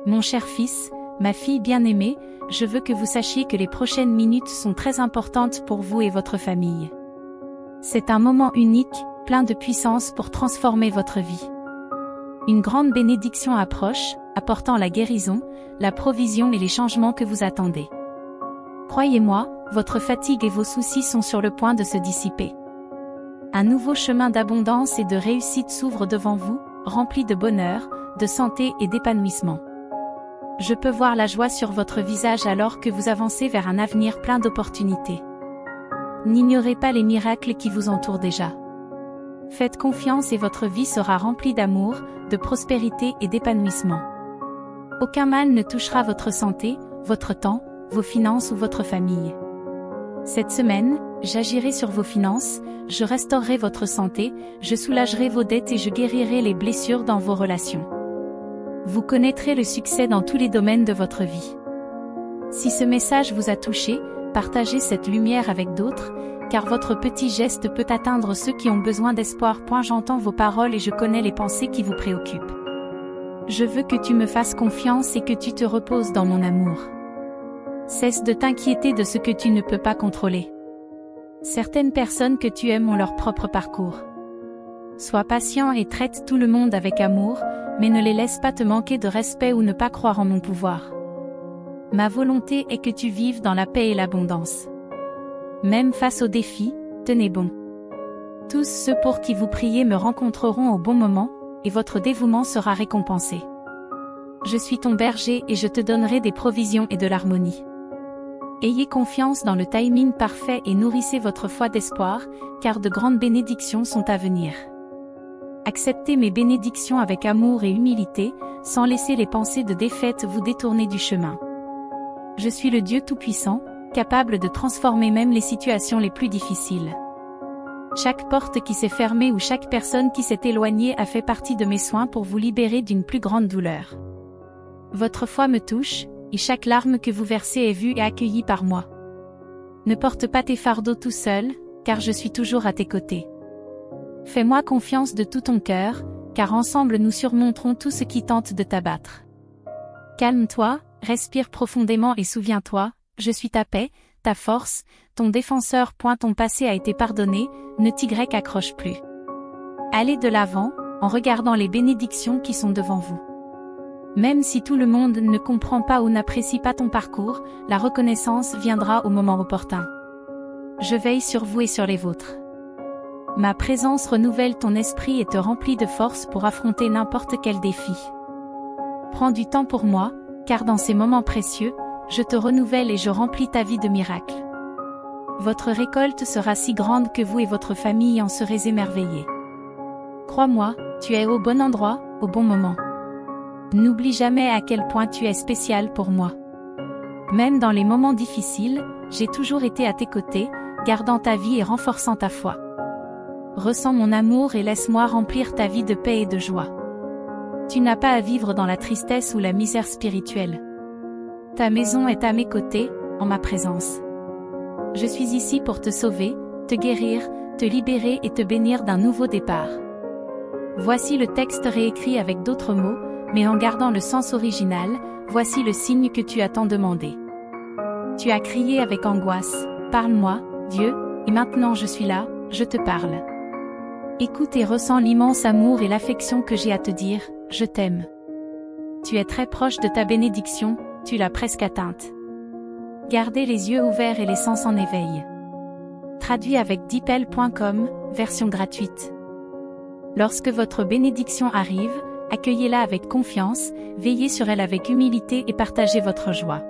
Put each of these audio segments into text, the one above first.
Mon cher fils, ma fille bien-aimée, je veux que vous sachiez que les prochaines minutes sont très importantes pour vous et votre famille. C'est un moment unique, plein de puissance pour transformer votre vie. Une grande bénédiction approche, apportant la guérison, la provision et les changements que vous attendez. Croyez-moi, votre fatigue et vos soucis sont sur le point de se dissiper. Un nouveau chemin d'abondance et de réussite s'ouvre devant vous, rempli de bonheur, de santé et d'épanouissement. Je peux voir la joie sur votre visage alors que vous avancez vers un avenir plein d'opportunités. N'ignorez pas les miracles qui vous entourent déjà. Faites confiance et votre vie sera remplie d'amour, de prospérité et d'épanouissement. Aucun mal ne touchera votre santé, votre temps, vos finances ou votre famille. Cette semaine, j'agirai sur vos finances, je restaurerai votre santé, je soulagerai vos dettes et je guérirai les blessures dans vos relations. Vous connaîtrez le succès dans tous les domaines de votre vie. Si ce message vous a touché, partagez cette lumière avec d'autres, car votre petit geste peut atteindre ceux qui ont besoin d'espoir. J'entends vos paroles et je connais les pensées qui vous préoccupent. Je veux que tu me fasses confiance et que tu te reposes dans mon amour. Cesse de t'inquiéter de ce que tu ne peux pas contrôler. Certaines personnes que tu aimes ont leur propre parcours. Sois patient et traite tout le monde avec amour, mais ne les laisse pas te manquer de respect ou ne pas croire en mon pouvoir. Ma volonté est que tu vives dans la paix et l'abondance. Même face aux défis, tenez bon. Tous ceux pour qui vous priez me rencontreront au bon moment, et votre dévouement sera récompensé. Je suis ton berger et je te donnerai des provisions et de l'harmonie. Ayez confiance dans le timing parfait et nourrissez votre foi d'espoir, car de grandes bénédictions sont à venir. Acceptez mes bénédictions avec amour et humilité, sans laisser les pensées de défaite vous détourner du chemin. Je suis le Dieu Tout-Puissant, capable de transformer même les situations les plus difficiles. Chaque porte qui s'est fermée ou chaque personne qui s'est éloignée a fait partie de mes soins pour vous libérer d'une plus grande douleur. Votre foi me touche, et chaque larme que vous versez est vue et accueillie par moi. Ne porte pas tes fardeaux tout seul, car je suis toujours à tes côtés. Fais-moi confiance de tout ton cœur, car ensemble nous surmonterons tout ce qui tente de t'abattre. Calme-toi, respire profondément et souviens-toi, je suis ta paix, ta force, ton défenseur. Ton passé a été pardonné, ne t'y accroche plus. Allez de l'avant, en regardant les bénédictions qui sont devant vous. Même si tout le monde ne comprend pas ou n'apprécie pas ton parcours, la reconnaissance viendra au moment opportun. Je veille sur vous et sur les vôtres. Ma présence renouvelle ton esprit et te remplit de force pour affronter n'importe quel défi. Prends du temps pour moi, car dans ces moments précieux, je te renouvelle et je remplis ta vie de miracles. Votre récolte sera si grande que vous et votre famille en serez émerveillés. Crois-moi, tu es au bon endroit, au bon moment. N'oublie jamais à quel point tu es spécial pour moi. Même dans les moments difficiles, j'ai toujours été à tes côtés, gardant ta vie et renforçant ta foi. Ressens mon amour et laisse-moi remplir ta vie de paix et de joie. Tu n'as pas à vivre dans la tristesse ou la misère spirituelle. Ta maison est à mes côtés, en ma présence. Je suis ici pour te sauver, te guérir, te libérer et te bénir d'un nouveau départ. Voici le texte réécrit avec d'autres mots, mais en gardant le sens original, voici le signe que tu as tant demandé. Tu as crié avec angoisse, « Parle-moi, Dieu, et maintenant je suis là, je te parle. » Écoute et ressens l'immense amour et l'affection que j'ai à te dire, « Je t'aime. » Tu es très proche de ta bénédiction, tu l'as presque atteinte. Gardez les yeux ouverts et les sens en éveil. Traduit avec dipel.com, version gratuite. Lorsque votre bénédiction arrive, accueillez-la avec confiance, veillez sur elle avec humilité et partagez votre joie.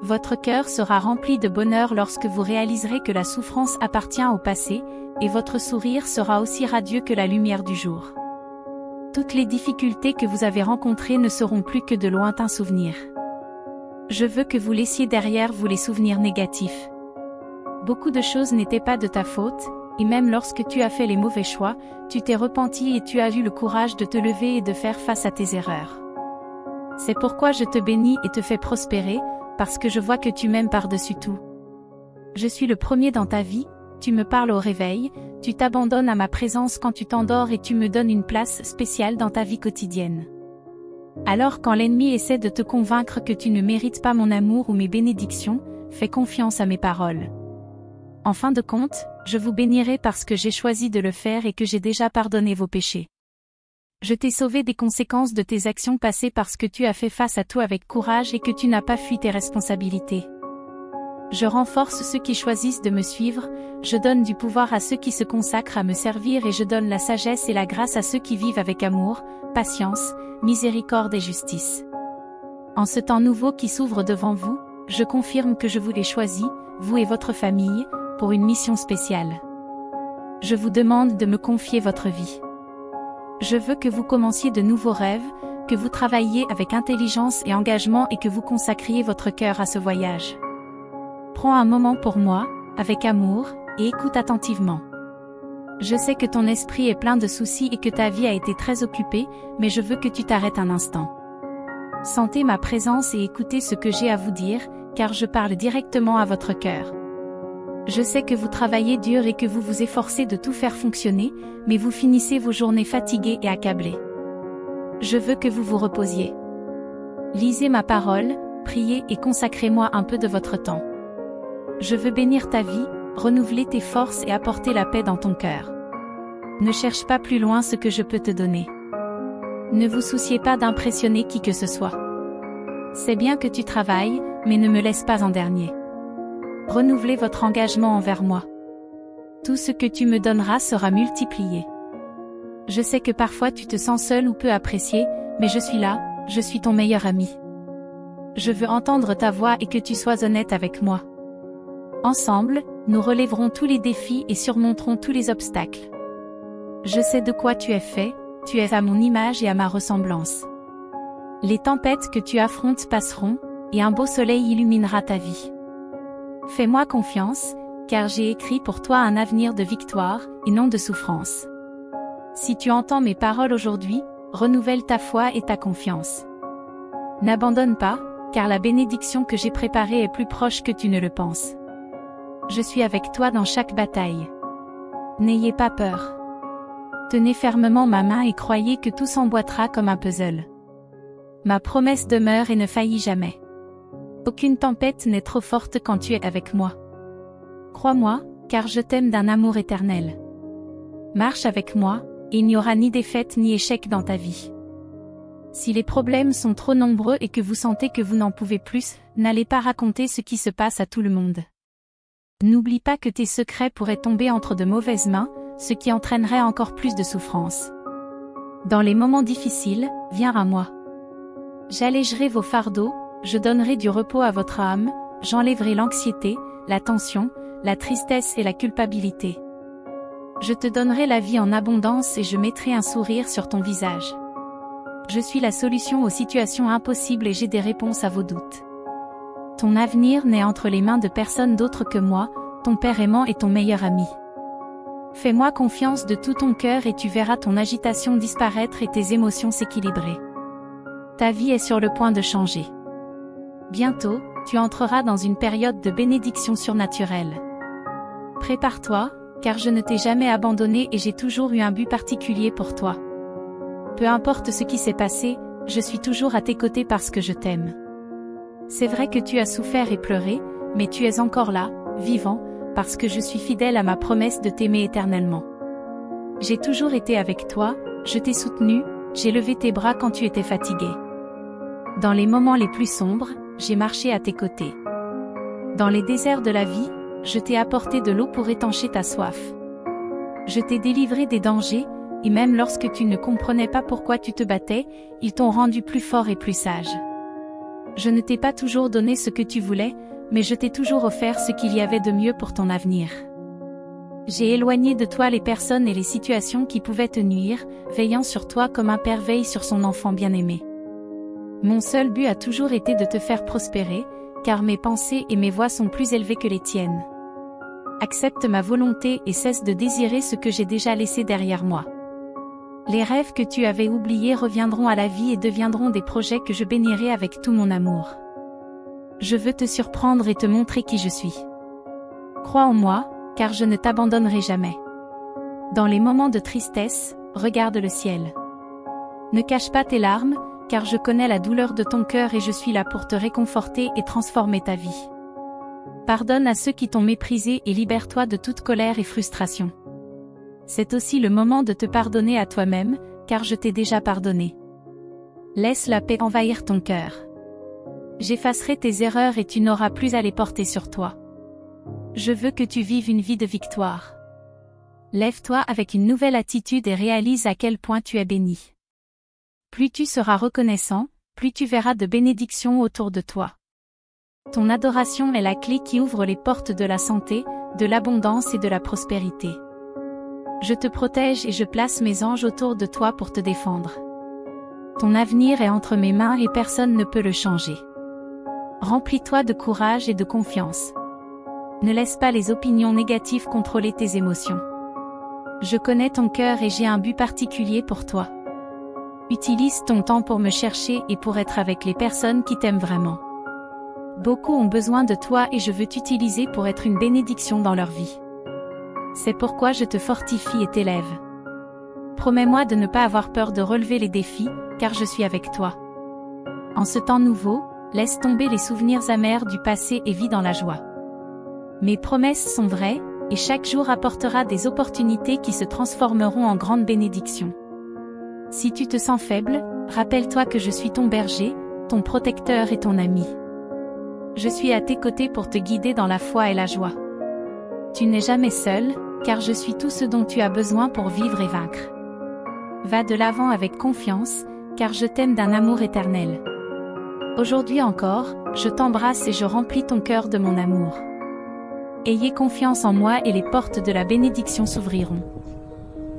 Votre cœur sera rempli de bonheur lorsque vous réaliserez que la souffrance appartient au passé, et votre sourire sera aussi radieux que la lumière du jour. Toutes les difficultés que vous avez rencontrées ne seront plus que de lointains souvenirs. Je veux que vous laissiez derrière vous les souvenirs négatifs. Beaucoup de choses n'étaient pas de ta faute, et même lorsque tu as fait les mauvais choix, tu t'es repenti et tu as eu le courage de te lever et de faire face à tes erreurs. C'est pourquoi je te bénis et te fais prospérer, parce que je vois que tu m'aimes par-dessus tout. Je suis le premier dans ta vie, tu me parles au réveil, tu t'abandonnes à ma présence quand tu t'endors et tu me donnes une place spéciale dans ta vie quotidienne. Alors quand l'ennemi essaie de te convaincre que tu ne mérites pas mon amour ou mes bénédictions, fais confiance à mes paroles. En fin de compte, je vous bénirai parce que j'ai choisi de le faire et que j'ai déjà pardonné vos péchés. Je t'ai sauvé des conséquences de tes actions passées parce que tu as fait face à tout avec courage et que tu n'as pas fui tes responsabilités. Je renforce ceux qui choisissent de me suivre, je donne du pouvoir à ceux qui se consacrent à me servir et je donne la sagesse et la grâce à ceux qui vivent avec amour, patience, miséricorde et justice. En ce temps nouveau qui s'ouvre devant vous, je confirme que je vous l'ai choisi, vous et votre famille, pour une mission spéciale. Je vous demande de me confier votre vie. Je veux que vous commenciez de nouveaux rêves, que vous travailliez avec intelligence et engagement et que vous consacriez votre cœur à ce voyage. Prends un moment pour moi, avec amour, et écoute attentivement. Je sais que ton esprit est plein de soucis et que ta vie a été très occupée, mais je veux que tu t'arrêtes un instant. Sentez ma présence et écoutez ce que j'ai à vous dire, car je parle directement à votre cœur. Je sais que vous travaillez dur et que vous vous efforcez de tout faire fonctionner, mais vous finissez vos journées fatigués et accablés. Je veux que vous vous reposiez. Lisez ma parole, priez et consacrez-moi un peu de votre temps. Je veux bénir ta vie, renouveler tes forces et apporter la paix dans ton cœur. Ne cherche pas plus loin ce que je peux te donner. Ne vous souciez pas d'impressionner qui que ce soit. C'est bien que tu travailles, mais ne me laisse pas en dernier. Renouvelez votre engagement envers moi. Tout ce que tu me donneras sera multiplié. Je sais que parfois tu te sens seul ou peu apprécié, mais je suis là, je suis ton meilleur ami. Je veux entendre ta voix et que tu sois honnête avec moi. Ensemble, nous relèverons tous les défis et surmonterons tous les obstacles. Je sais de quoi tu es fait, tu es à mon image et à ma ressemblance. Les tempêtes que tu affrontes passeront, et un beau soleil illuminera ta vie. Fais-moi confiance, car j'ai écrit pour toi un avenir de victoire, et non de souffrance. Si tu entends mes paroles aujourd'hui, renouvelle ta foi et ta confiance. N'abandonne pas, car la bénédiction que j'ai préparée est plus proche que tu ne le penses. Je suis avec toi dans chaque bataille. N'ayez pas peur. Tenez fermement ma main et croyez que tout s'emboîtera comme un puzzle. Ma promesse demeure et ne faillit jamais. Aucune tempête n'est trop forte quand tu es avec moi. Crois-moi, car je t'aime d'un amour éternel. Marche avec moi, et il n'y aura ni défaite ni échec dans ta vie. Si les problèmes sont trop nombreux et que vous sentez que vous n'en pouvez plus, n'allez pas raconter ce qui se passe à tout le monde. N'oublie pas que tes secrets pourraient tomber entre de mauvaises mains, ce qui entraînerait encore plus de souffrance. Dans les moments difficiles, viens à moi. J'allégerai vos fardeaux, je donnerai du repos à votre âme, j'enlèverai l'anxiété, la tension, la tristesse et la culpabilité. Je te donnerai la vie en abondance et je mettrai un sourire sur ton visage. Je suis la solution aux situations impossibles et j'ai des réponses à vos doutes. Ton avenir n'est entre les mains de personne d'autre que moi, ton Père aimant et ton meilleur ami. Fais-moi confiance de tout ton cœur et tu verras ton agitation disparaître et tes émotions s'équilibrer. Ta vie est sur le point de changer. Bientôt, tu entreras dans une période de bénédiction surnaturelle. Prépare-toi, car je ne t'ai jamais abandonné et j'ai toujours eu un but particulier pour toi. Peu importe ce qui s'est passé, je suis toujours à tes côtés parce que je t'aime. C'est vrai que tu as souffert et pleuré, mais tu es encore là, vivant, parce que je suis fidèle à ma promesse de t'aimer éternellement. J'ai toujours été avec toi, je t'ai soutenu, j'ai levé tes bras quand tu étais fatigué. Dans les moments les plus sombres, j'ai marché à tes côtés. Dans les déserts de la vie, je t'ai apporté de l'eau pour étancher ta soif. Je t'ai délivré des dangers, et même lorsque tu ne comprenais pas pourquoi tu te battais, ils t'ont rendu plus fort et plus sage. Je ne t'ai pas toujours donné ce que tu voulais, mais je t'ai toujours offert ce qu'il y avait de mieux pour ton avenir. J'ai éloigné de toi les personnes et les situations qui pouvaient te nuire, veillant sur toi comme un père veille sur son enfant bien-aimé. Mon seul but a toujours été de te faire prospérer, car mes pensées et mes voies sont plus élevées que les tiennes. Accepte ma volonté et cesse de désirer ce que j'ai déjà laissé derrière moi. Les rêves que tu avais oubliés reviendront à la vie et deviendront des projets que je bénirai avec tout mon amour. Je veux te surprendre et te montrer qui je suis. Crois en moi, car je ne t'abandonnerai jamais. Dans les moments de tristesse, regarde le ciel. Ne cache pas tes larmes, car je connais la douleur de ton cœur et je suis là pour te réconforter et transformer ta vie. Pardonne à ceux qui t'ont méprisé et libère-toi de toute colère et frustration. C'est aussi le moment de te pardonner à toi-même, car je t'ai déjà pardonné. Laisse la paix envahir ton cœur. J'effacerai tes erreurs et tu n'auras plus à les porter sur toi. Je veux que tu vives une vie de victoire. Lève-toi avec une nouvelle attitude et réalise à quel point tu es béni. Plus tu seras reconnaissant, plus tu verras de bénédictions autour de toi. Ton adoration est la clé qui ouvre les portes de la santé, de l'abondance et de la prospérité. Je te protège et je place mes anges autour de toi pour te défendre. Ton avenir est entre mes mains et personne ne peut le changer. Remplis-toi de courage et de confiance. Ne laisse pas les opinions négatives contrôler tes émotions. Je connais ton cœur et j'ai un but particulier pour toi. Utilise ton temps pour me chercher et pour être avec les personnes qui t'aiment vraiment. Beaucoup ont besoin de toi et je veux t'utiliser pour être une bénédiction dans leur vie. C'est pourquoi je te fortifie et t'élève. Promets-moi de ne pas avoir peur de relever les défis, car je suis avec toi. En ce temps nouveau, laisse tomber les souvenirs amers du passé et vis dans la joie. Mes promesses sont vraies, et chaque jour apportera des opportunités qui se transformeront en grandes bénédictions. Si tu te sens faible, rappelle-toi que je suis ton berger, ton protecteur et ton ami. Je suis à tes côtés pour te guider dans la foi et la joie. Tu n'es jamais seul, car je suis tout ce dont tu as besoin pour vivre et vaincre. Va de l'avant avec confiance, car je t'aime d'un amour éternel. Aujourd'hui encore, je t'embrasse et je remplis ton cœur de mon amour. Ayez confiance en moi et les portes de la bénédiction s'ouvriront.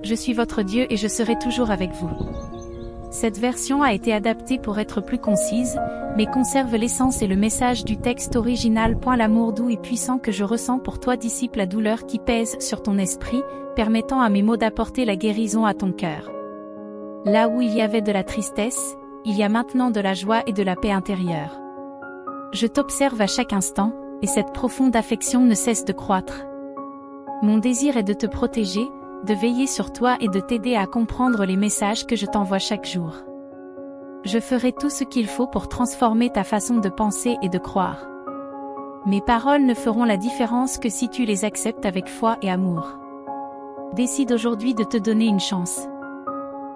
Je suis votre Dieu et je serai toujours avec vous. Cette version a été adaptée pour être plus concise, mais conserve l'essence et le message du texte original. L'amour doux et puissant que je ressens pour toi dissipe la douleur qui pèse sur ton esprit, permettant à mes mots d'apporter la guérison à ton cœur. Là où il y avait de la tristesse, il y a maintenant de la joie et de la paix intérieure. Je t'observe à chaque instant, et cette profonde affection ne cesse de croître. Mon désir est de te protéger, de veiller sur toi et de t'aider à comprendre les messages que je t'envoie chaque jour. Je ferai tout ce qu'il faut pour transformer ta façon de penser et de croire. Mes paroles ne feront la différence que si tu les acceptes avec foi et amour. Décide aujourd'hui de te donner une chance.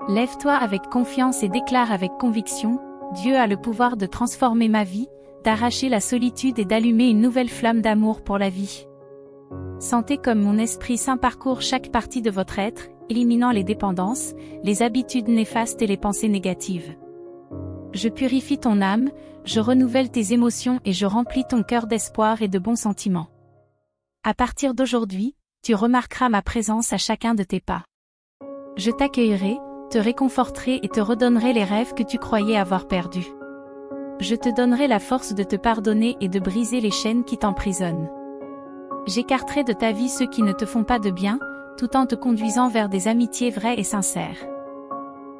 Lève-toi avec confiance et déclare avec conviction, Dieu a le pouvoir de transformer ma vie, d'arracher la solitude et d'allumer une nouvelle flamme d'amour pour la vie. Sentez comme mon Esprit Saint parcourt chaque partie de votre être, éliminant les dépendances, les habitudes néfastes et les pensées négatives. Je purifie ton âme, je renouvelle tes émotions et je remplis ton cœur d'espoir et de bons sentiments. À partir d'aujourd'hui, tu remarqueras ma présence à chacun de tes pas. Je t'accueillerai, te réconforterai et te redonnerai les rêves que tu croyais avoir perdus. Je te donnerai la force de te pardonner et de briser les chaînes qui t'emprisonnent. J'écarterai de ta vie ceux qui ne te font pas de bien, tout en te conduisant vers des amitiés vraies et sincères.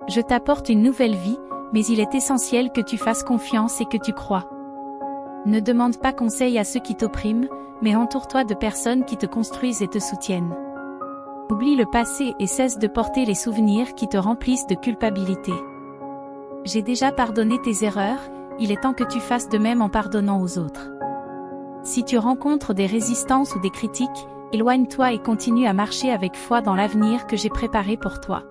Je t'apporte une nouvelle vie, mais il est essentiel que tu fasses confiance et que tu crois. Ne demande pas conseil à ceux qui t'oppriment, mais entoure-toi de personnes qui te construisent et te soutiennent. Oublie le passé et cesse de porter les souvenirs qui te remplissent de culpabilité. J'ai déjà pardonné tes erreurs, il est temps que tu fasses de même en pardonnant aux autres. Si tu rencontres des résistances ou des critiques, éloigne-toi et continue à marcher avec foi dans l'avenir que j'ai préparé pour toi.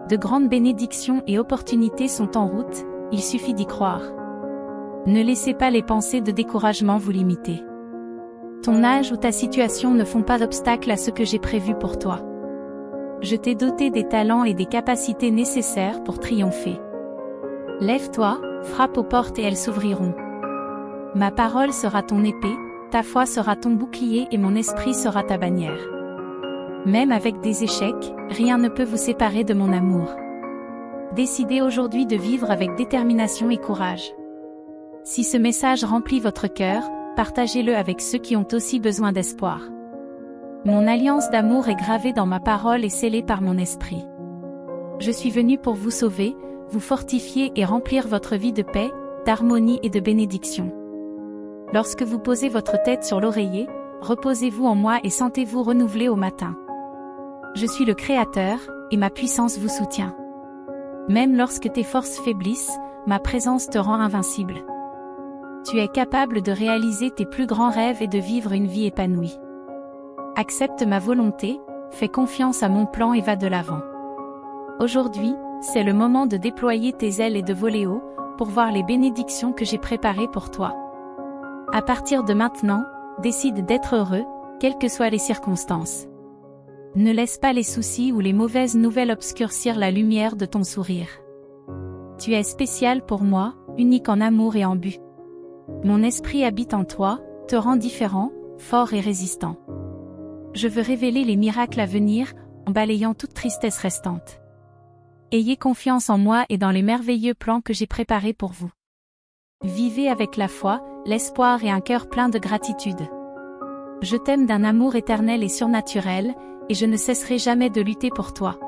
De grandes bénédictions et opportunités sont en route, il suffit d'y croire. Ne laissez pas les pensées de découragement vous limiter. Ton âge ou ta situation ne font pas d'obstacle à ce que j'ai prévu pour toi. Je t'ai doté des talents et des capacités nécessaires pour triompher. Lève-toi, frappe aux portes et elles s'ouvriront. Ma parole sera ton épée, ta foi sera ton bouclier et mon esprit sera ta bannière. Même avec des échecs, rien ne peut vous séparer de mon amour. Décidez aujourd'hui de vivre avec détermination et courage. Si ce message remplit votre cœur, partagez-le avec ceux qui ont aussi besoin d'espoir. Mon alliance d'amour est gravée dans ma parole et scellée par mon esprit. Je suis venu pour vous sauver, vous fortifier et remplir votre vie de paix, d'harmonie et de bénédiction. Lorsque vous posez votre tête sur l'oreiller, reposez-vous en moi et sentez-vous renouvelé au matin. Je suis le Créateur, et ma puissance vous soutient. Même lorsque tes forces faiblissent, ma présence te rend invincible. Tu es capable de réaliser tes plus grands rêves et de vivre une vie épanouie. Accepte ma volonté, fais confiance à mon plan et va de l'avant. Aujourd'hui, c'est le moment de déployer tes ailes et de voler haut, pour voir les bénédictions que j'ai préparées pour toi. À partir de maintenant, décide d'être heureux, quelles que soient les circonstances. Ne laisse pas les soucis ou les mauvaises nouvelles obscurcir la lumière de ton sourire. Tu es spécial pour moi, unique en amour et en but. Mon esprit habite en toi, te rend différent, fort et résistant. Je veux révéler les miracles à venir, en balayant toute tristesse restante. Ayez confiance en moi et dans les merveilleux plans que j'ai préparés pour vous. Vivez avec la foi, l'espoir et un cœur plein de gratitude. Je t'aime d'un amour éternel et surnaturel, et je ne cesserai jamais de lutter pour toi.